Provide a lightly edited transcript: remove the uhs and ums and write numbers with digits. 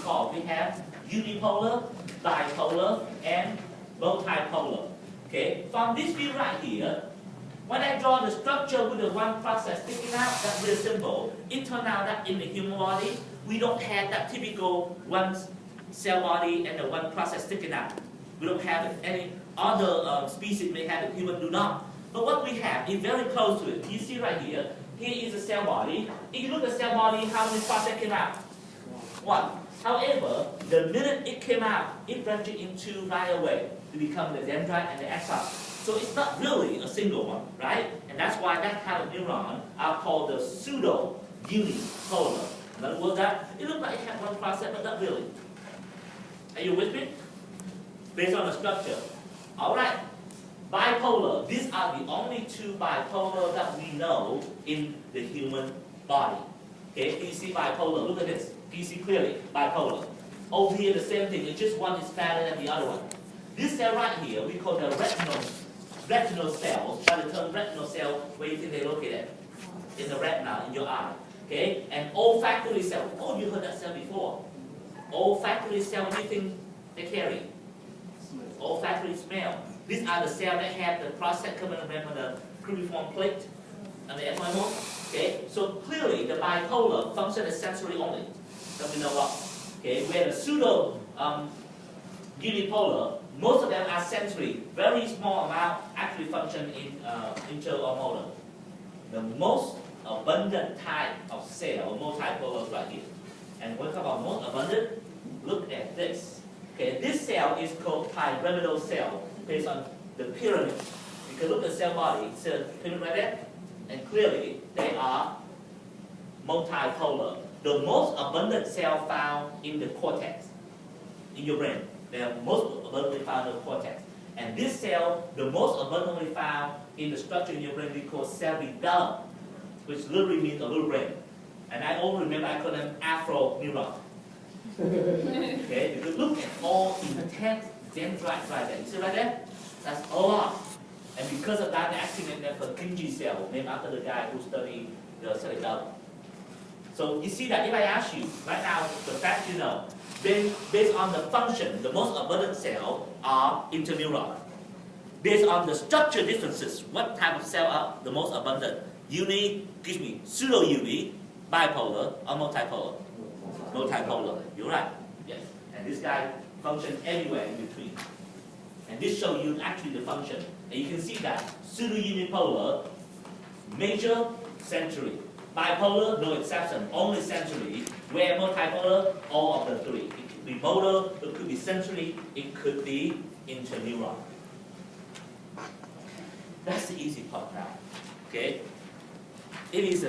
called, we have unipolar, bipolar, and multipolar. Okay, from this view right here, when I draw the structure with the one process sticking out, that's really simple. It turned out that in the human body, we don't have that typical one cell body and the one process sticking out. We don't have it. Any other species may have it, human do not. But what we have is very close to it. You see right here, here is a cell body. If you look at the cell body, how many process came out? One. However, the minute it came out, it branched into right away to become the dendrite and the axon. So it's not really a single one, right? And that's why that kind of neuron are called the pseudo-unipolar. In other words, that it looks like it has one process, but not really. Are you with me? Based on the structure. All right. Bipolar. These are the only two bipolar that we know in the human body. Okay, can you see bipolar? Look at this. Can you see clearly? Bipolar. Over here, the same thing. It's just one is fatter than the other one. This cell right here, we call the retinal cells. By the term retinal cell, where you think they located at? In the retina, in your eye. Okay? And olfactory cell. Oh, you heard that cell before. Olfactory cell, what do you think they carry? Olfactory smell. These are the cells that have the process coming from the cruciform plate and the epithelium. Okay? So clearly, the bipolar function is sensory only. That we know what. Okay? Where the pseudo unipolar, most of them are sensory. Very small amount actually function in inter or motor. The most abundant type of cell, multipolar, is right here. And when we talk about most abundant, look at this. Okay, this cell is called pyramidal cell, based on the pyramid. You can look at the cell body, it's a pyramid right there, and clearly they are multipolar. The most abundant cell found in the cortex, in your brain. They are most abundantly found in the cortex. And this cell, the most abundantly found in the structure in your brain, we call cerebellum, which literally means a little brain. And I only remember I call them Afro neuron. Okay, because look at all intense dendrites right there. You see right there? That's a lot. And because of that, they actually named them Purkinje cell, named after the guy who studied the cerebellum. So you see that if I ask you right now, the fact you know, based on the function, the most abundant cells are interneuron. Based on the structure differences, what type of cell are the most abundant? Pseudo-uni, bipolar, or multipolar? Multipolar. You're right. Yes. And this guy functions everywhere in between. And this shows you actually the function. And you can see that pseudo-unipolar, major sensory. Bipolar, no exception, only sensory. Where multipolar, all of the three. It could be motor, it could be sensory, it could be interneuron. That's the easy part now. Okay? It is a